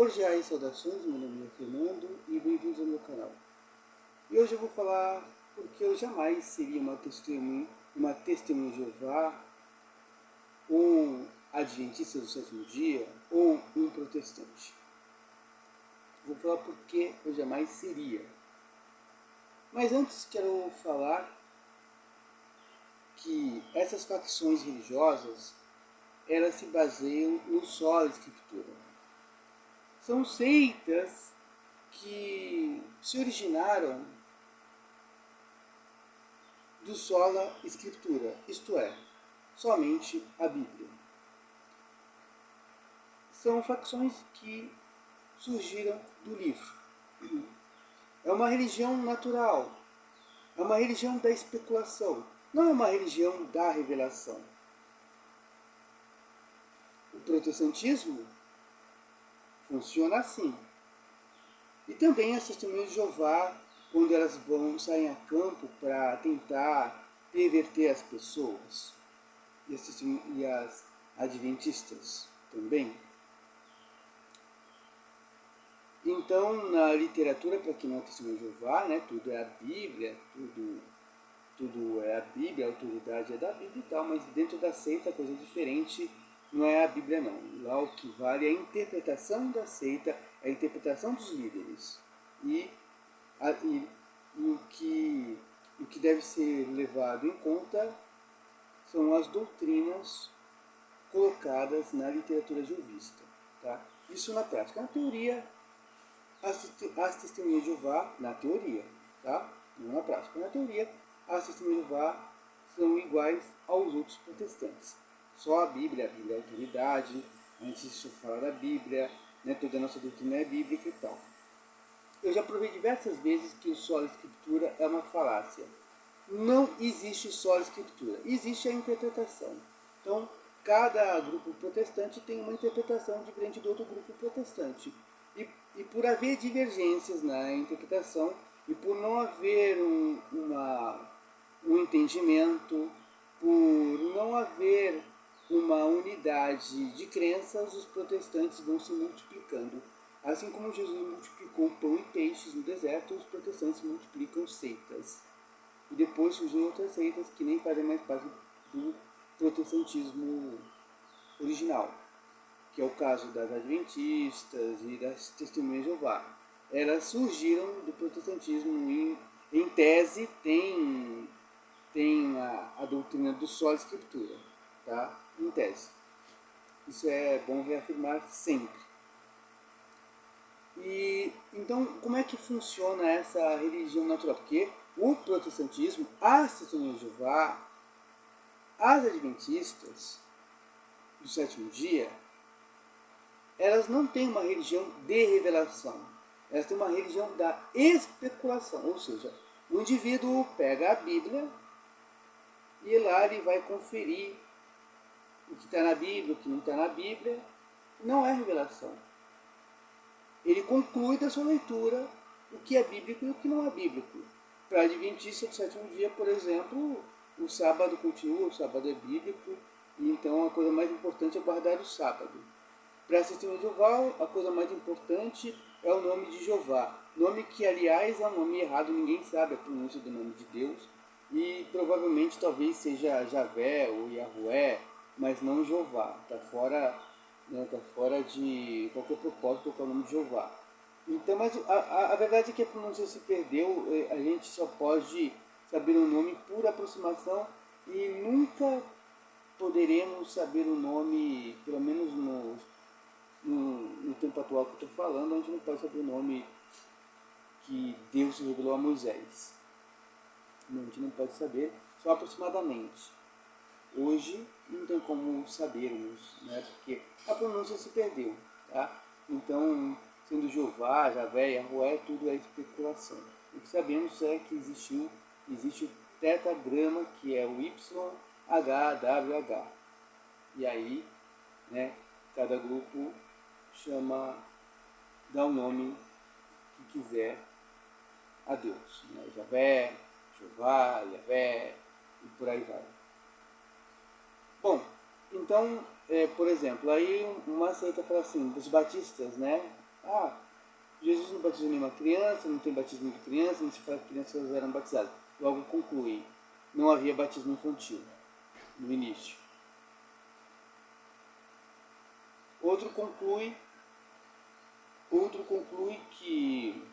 Cordiais saudações, meu nome é Fernando e bem-vindos ao meu canal. E hoje eu vou falar porque eu jamais seria uma testemunha de Jeová, um adventista do sétimo dia ou um protestante. Vou falar porque eu jamais seria. Mas antes quero falar que essas facções religiosas, elas se baseiam no sola escritura. São seitas que se originaram do sola escritura, isto é, somente a Bíblia. São facções que surgiram do livro. É uma religião natural, é uma religião da especulação, não é uma religião da revelação. O protestantismo funciona assim. E também as testemunhas de Jeová, quando elas saem a campo para tentar perverter as pessoas. E as adventistas também. Então, na literatura, para quem não é testemunha de Jeová, né, tudo é a Bíblia, tudo é a Bíblia, a autoridade é da Bíblia e tal, mas dentro da seita a coisa diferente, não é a Bíblia não. Lá o que vale é a interpretação da seita, é a interpretação dos líderes. E o que deve ser levado em conta são as doutrinas colocadas na literatura jeovista. Tá? Isso na prática. Na teoria, as testemunhas de Jeová, na teoria, tá? Não na prática, na teoria, as testemunhas de Jeová são iguais aos outros protestantes. Só a Bíblia é a autoridade, a gente só fala da Bíblia, né? Toda a nossa doutrina é bíblica e tal. Eu já provei diversas vezes que o sola escritura é uma falácia. Não existe sola escritura, existe a interpretação. Então, cada grupo protestante tem uma interpretação diferente do outro grupo protestante. E por haver divergências na interpretação, e por não haver um entendimento, por não haver uma unidade de crenças, os protestantes vão se multiplicando. Assim como Jesus multiplicou pão e peixes no deserto, os protestantes multiplicam seitas. E depois surgiram outras seitas que nem fazem mais parte do protestantismo original, que é o caso das adventistas e das testemunhas de Jeová. Elas surgiram do protestantismo em tese, tem a doutrina do sola escritura, tá? Em tese. Isso é bom reafirmar sempre. E então, como é que funciona essa religião natural? Porque o protestantismo, as testemunhas de Jeová, as adventistas do sétimo dia, elas não têm uma religião de revelação. Elas têm uma religião da especulação. Ou seja, o indivíduo pega a Bíblia e lá ele vai conferir o que está na Bíblia, o que não está na Bíblia. Não é revelação. Ele conclui da sua leitura o que é bíblico e o que não é bíblico. Para a Adventista do sétimo dia, por exemplo, o sábado continua, o sábado é bíblico, e então a coisa mais importante é guardar o sábado. Para a Testemunha de Jeová, a coisa mais importante é o nome de Jeová. Nome que, aliás, é um nome errado, ninguém sabe a pronúncia do nome de Deus, e provavelmente talvez seja Javé ou Yahué, mas não Jeová. Está fora, né, tá fora de qualquer propósito colocar o nome de Jeová. Então, mas a verdade é que a pronúncia se perdeu, a gente só pode saber o nome por aproximação e nunca poderemos saber o nome, pelo menos no tempo atual que eu estou falando, a gente não pode saber o nome que Deus se revelou a Moisés. A gente não pode saber, só aproximadamente. Hoje não tem como sabermos, né? Porque a pronúncia se perdeu. Tá? Então, sendo Jeová, Javé, Yahué, tudo é especulação. O que sabemos é que existe o tetragrama, que é o YHWH. E aí, né, cada grupo dá o nome que quiser a Deus. Né? Javé, Jeová, Yavé, e por aí vai. Bom, então, por exemplo, aí uma seita fala assim, dos batistas, né? Jesus não batizou nenhuma criança, não tem batismo de criança, não se fala que crianças eram batizadas. Logo conclui, não havia batismo infantil no início. Outro conclui que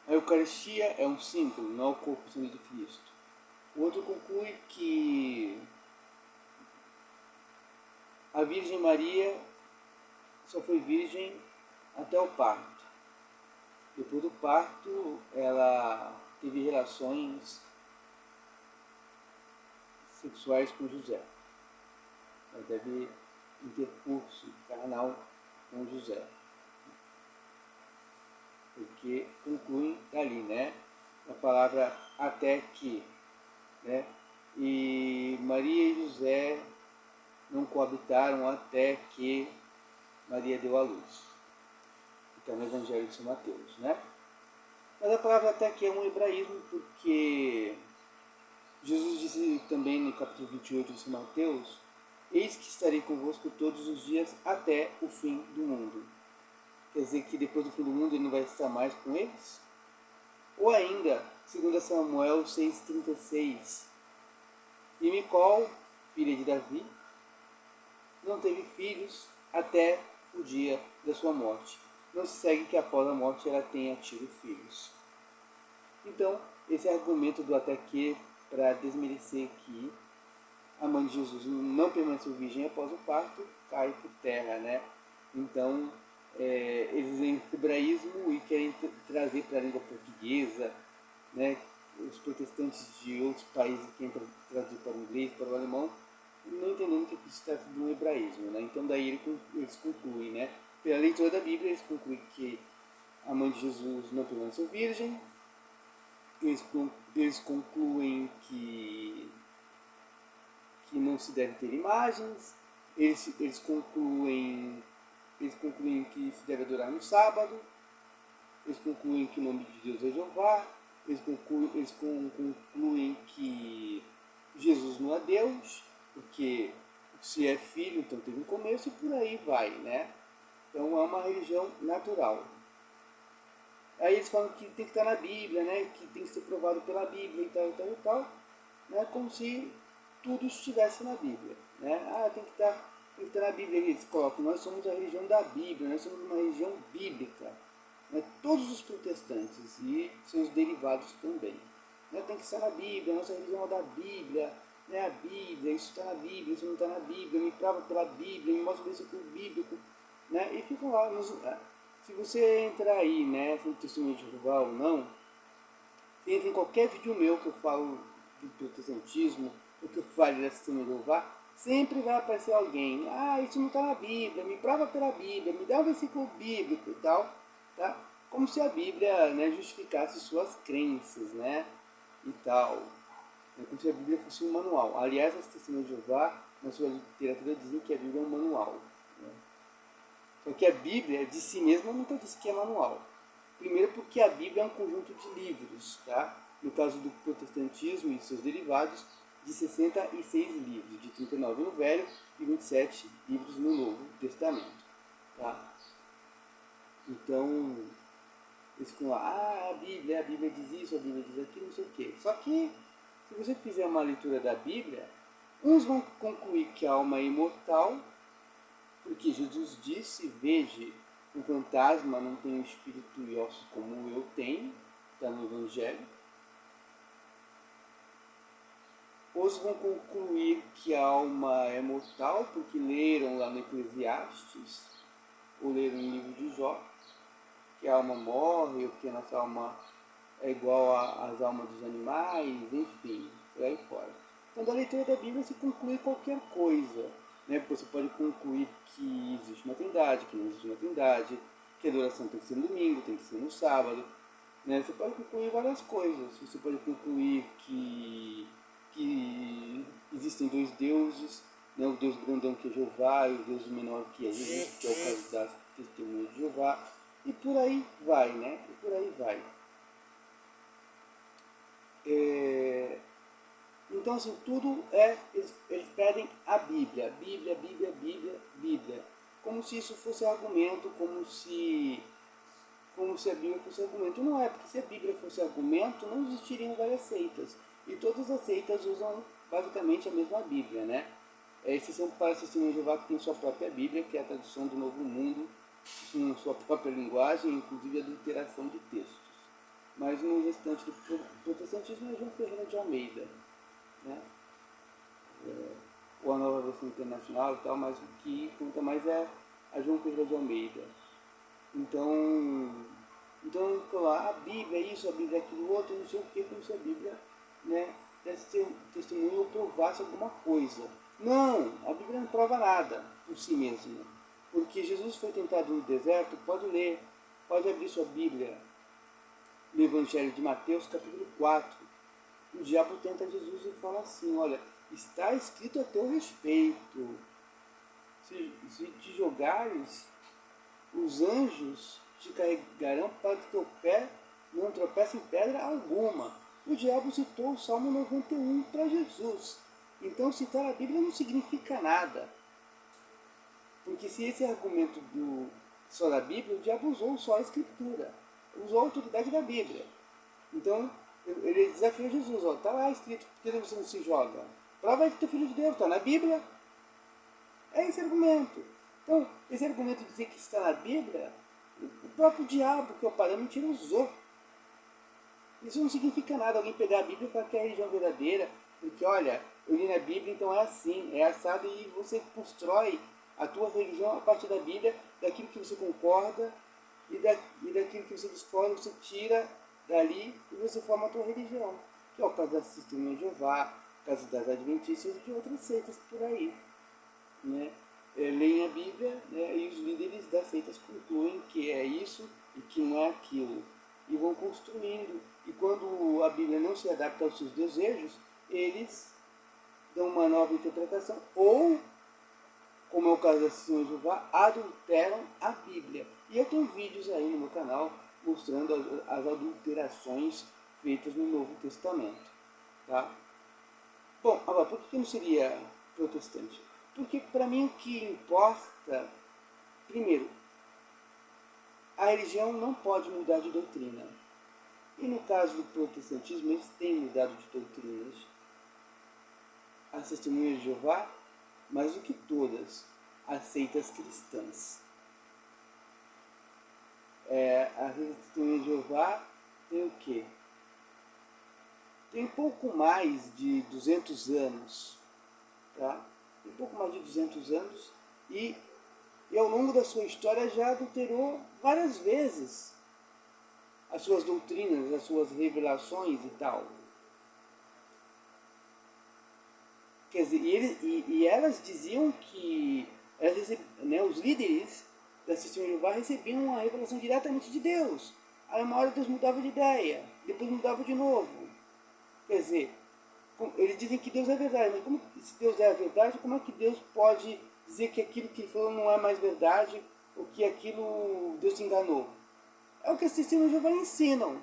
a Eucaristia é um símbolo, não é o corpo e sangue de Cristo. O outro conclui que a Virgem Maria só foi virgem até o parto. Depois do parto, ela teve relações sexuais com José. Ela teve intercurso carnal com José. Porque concluem dali, né? A palavra até que, né? E Maria e José não coabitaram até que Maria deu à luz. Então, no Evangelho de São Mateus, né? Mas a palavra até que é um hebraísmo, porque Jesus disse também no capítulo 28 de São Mateus: eis que estarei convosco todos os dias até o fim do mundo. Quer dizer que depois do fim do mundo ele não vai estar mais com eles? Ou ainda, 2 Samuel 6,36, e Micol, filha de Davi, não teve filhos até o dia da sua morte. Não se segue que após a morte ela tenha tido filhos. Então, esse é o argumento do até que para desmerecer que a mãe de Jesus não permaneceu virgem após o parto, cai por terra, né? Então, eles em hebraísmo e querem trazer para a língua portuguesa, né? Os protestantes de outros países que querem traduzir para o inglês, para o alemão, não entendendo que se trata de um hebraísmo, né? Então daí eles concluem, né? Pela leitura da Bíblia, eles concluem que a mãe de Jesus não permaneceu virgem, eles concluem que não se deve ter imagens, eles concluem que se deve adorar no sábado, eles concluem que o nome de Deus é Jeová, eles concluem que Jesus não é Deus, porque se é filho, então teve um começo e por aí vai, né? Então é uma religião natural. Aí eles falam que tem que estar na Bíblia, né? Que tem que ser provado pela Bíblia e tal, e tal, e tal. Né? Como se tudo estivesse na Bíblia. Né? Tem que estar na Bíblia. Eles colocam, nós somos a religião da Bíblia, nós somos uma religião bíblica. Né? Todos os protestantes e seus derivados também. Né? Tem que estar na Bíblia, nossa religião é da Bíblia. Né? A Bíblia, isso está na Bíblia, isso não está na Bíblia, me prova pela Bíblia, me mostra o versículo bíblico. Né? E ficam lá. Se você entrar aí, né, no testemunho de Jeová ou não, entra em qualquer vídeo meu que eu falo do protestantismo, ou que eu falo da testemunho de Jeová, sempre vai aparecer alguém. Isso não está na Bíblia, me prova pela Bíblia, me dá um versículo bíblico e tal, tá? Como se a Bíblia, né, justificasse suas crenças, né, e tal. É como se a Bíblia fosse um manual. Aliás, as testemunhas de Jeová, na sua literatura, dizem que a Bíblia é um manual. Né? Só que a Bíblia, de si mesma, nunca disse que é manual. Primeiro porque a Bíblia é um conjunto de livros, tá? No caso do protestantismo e seus derivados, de 66 livros, de 39 no Velho e 27 livros no Novo Testamento. Tá? Então, eles ficam lá, a Bíblia diz isso, a Bíblia diz aquilo, não sei o quê. Só que, se você fizer uma leitura da Bíblia, uns vão concluir que a alma é imortal, porque Jesus disse, veja, o fantasma não tem um espírito e ossos como eu tenho, está no Evangelho. Outros vão concluir que a alma é mortal, porque leram lá no Eclesiastes, ou leram no livro de Jó, que a alma morre, ou que a nossa alma é igual às almas dos animais, enfim, por aí fora. Então, da leitura da Bíblia se conclui qualquer coisa. Né? Você pode concluir que existe uma trindade, que não existe uma trindade, que a adoração tem que ser no domingo, tem que ser no sábado. Né? Você pode concluir várias coisas. Você pode concluir que existem dois deuses, né? O Deus grandão que é Jeová e o Deus menor que é Jesus, que é o caso da testemunha de Jeová. E por aí vai, né? E por aí vai. Então, assim, tudo eles pedem a Bíblia, Bíblia, Bíblia, Bíblia, Bíblia. Como como se isso fosse argumento, como se a Bíblia fosse argumento. Não é, porque se a Bíblia fosse argumento, não existiriam várias seitas. E todas as seitas usam basicamente a mesma Bíblia, né? Exceção para a Testemunha de Jeová, que tem sua própria Bíblia, que é a tradução do Novo Mundo, com sua própria linguagem, inclusive adulteração de textos. Mas no restante do protestantismo é João Ferreira de Almeida, né? Ou a Nova Versão Internacional e tal, mas o que conta mais é a João Ferreira de Almeida. Então ficou lá, a Bíblia é isso, a Bíblia é aquilo outro, não sei o que, como se a Bíblia, né, desse ter testemunho ou provasse alguma coisa. Não, a Bíblia não prova nada por si mesma. Porque Jesus foi tentado no deserto, pode ler, pode abrir sua Bíblia no Evangelho de Mateus, capítulo 4. O diabo tenta Jesus e fala assim, olha, está escrito a teu respeito. Se te jogares, os anjos te carregarão para que teu pé não tropece em pedra alguma. O diabo citou o Salmo 91 para Jesus. Então citar a Bíblia não significa nada. Porque se esse é argumento só da Bíblia, o diabo usou só a Escritura. Usou a autoridade da Bíblia. Então, ele desafiou Jesus. Está lá escrito, por que você não se joga? Prova aí que tu é filho de Deus, está na Bíblia. É esse argumento. Então, esse argumento de dizer que está na Bíblia, o próprio diabo, que é o parâmetro, usou. Isso não significa nada, alguém pegar a Bíblia e falar que é a religião verdadeira, porque olha, eu li na Bíblia, então é assim, é assado, e você constrói a tua religião a partir da Bíblia, daquilo que você concorda, e daquilo que você discorda, você tira dali e você forma a tua religião. Que é o caso da Testemunha de Jeová, o caso das Adventistas e de outras seitas por aí. Né? Leem a Bíblia, né, e os líderes das seitas concluem que é isso e que não é aquilo. E vão construindo. E quando a Bíblia não se adapta aos seus desejos, eles dão uma nova interpretação ou, como é o caso da Testemunha de Jeová, adulteram a Bíblia. E eu tenho vídeos aí no meu canal mostrando as adulterações feitas no Novo Testamento. Tá? Bom, agora, por que eu não seria protestante? Porque para mim o que importa, primeiro, a religião não pode mudar de doutrina. E no caso do protestantismo, eles têm mudado de doutrinas. As Testemunhas de Jeová, mais do que todas, as seitas cristãs. A Testemunha de Jeová tem o quê? Tem um pouco mais de 200 anos. Tá? Um pouco mais de 200 anos e ao longo da sua história já adulterou várias vezes as suas doutrinas, as suas revelações e tal. Quer dizer, e elas diziam que os líderes da Testemunha de Jeová recebiam uma revelação diretamente de Deus. Aí uma hora Deus mudava de ideia, depois mudava de novo. Quer dizer, eles dizem que Deus é verdade, mas como, se Deus é a verdade, como é que Deus pode dizer que aquilo que ele falou não é mais verdade, ou que aquilo Deus se enganou? É o que as Testemunhas de Jeová ensinam.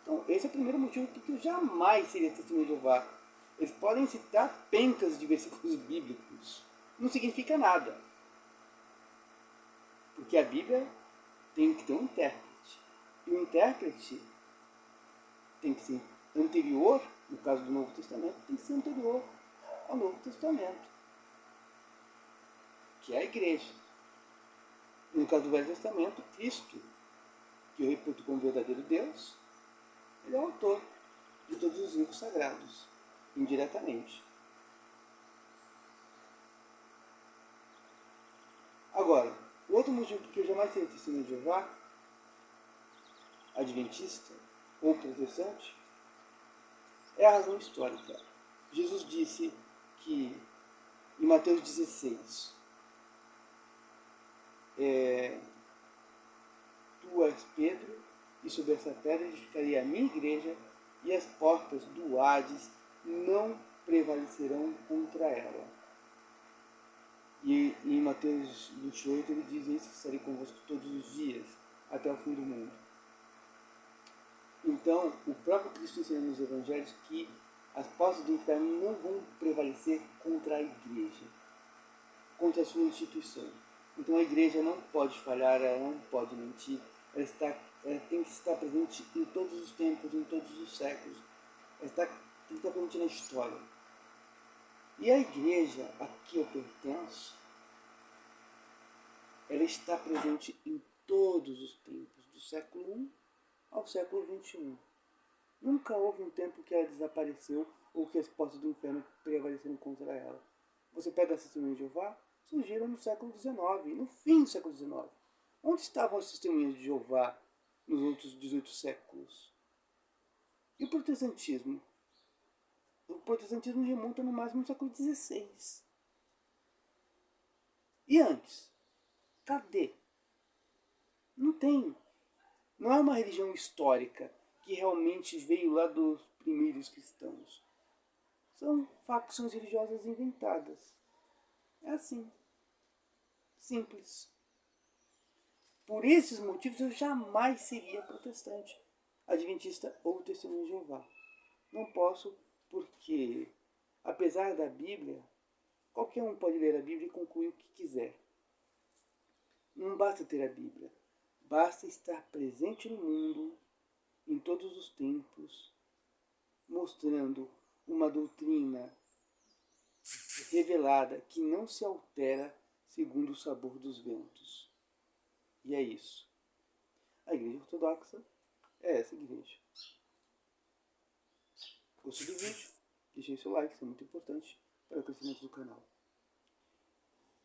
Então, esse é o primeiro motivo porque eu jamais seria Testemunha de Jeová. Eles podem citar pencas de versículos bíblicos. Não significa nada. Porque a Bíblia tem que ter um intérprete. E o intérprete tem que ser anterior, no caso do Novo Testamento, tem que ser anterior ao Novo Testamento, que é a igreja. No caso do Velho Testamento, Cristo, que eu reputo como verdadeiro Deus, ele é o autor de todos os livros sagrados, indiretamente. Agora, o outro motivo porque eu jamais seria Testemunha de Jeová, adventista ou protestante, é a razão histórica. Jesus disse que, em Mateus 16, tu és Pedro, e sobre essa pedra edificarei a minha igreja, e as portas do Hades não prevalecerão contra ela. E em Mateus 28 ele diz isso, que estarei convosco todos os dias, até o fim do mundo. Então, o próprio Cristo ensina nos Evangelhos que as portas do inferno não vão prevalecer contra a igreja. contra a sua instituição. Então a igreja não pode falhar, ela não pode mentir, ela tem que estar presente em todos os tempos, em todos os séculos. Tem que estar presente na história. E a igreja a que eu pertenço, ela está presente em todos os tempos, do século I ao século XXI. Nunca houve um tempo que ela desapareceu ou que as portas do inferno prevaleceram contra ela. Você pega a Testemunha de Jeová, surgiram no século XIX, no fim do século XIX. Onde estavam as Testemunhas de Jeová nos outros 18 séculos? E o protestantismo? O protestantismo remonta no máximo no século XVI. E antes? Cadê? Não tem. Não é uma religião histórica que realmente veio lá dos primeiros cristãos. São facções religiosas inventadas. É assim. Simples. Por esses motivos eu jamais seria protestante, adventista ou testemunho de Jeová. Não posso porque, apesar da Bíblia, qualquer um pode ler a Bíblia e concluir o que quiser. Não basta ter a Bíblia. Basta estar presente no mundo, em todos os tempos, mostrando uma doutrina revelada que não se altera segundo o sabor dos ventos. E é isso. A Igreja Ortodoxa é essa igreja. Gostou do vídeo? Deixe seu like, isso é muito importante para o crescimento do canal.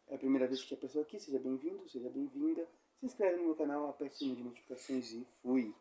É a primeira vez que apareceu aqui, seja bem-vindo, seja bem-vinda. Se inscreve no meu canal, aperte o sininho de notificações e fui!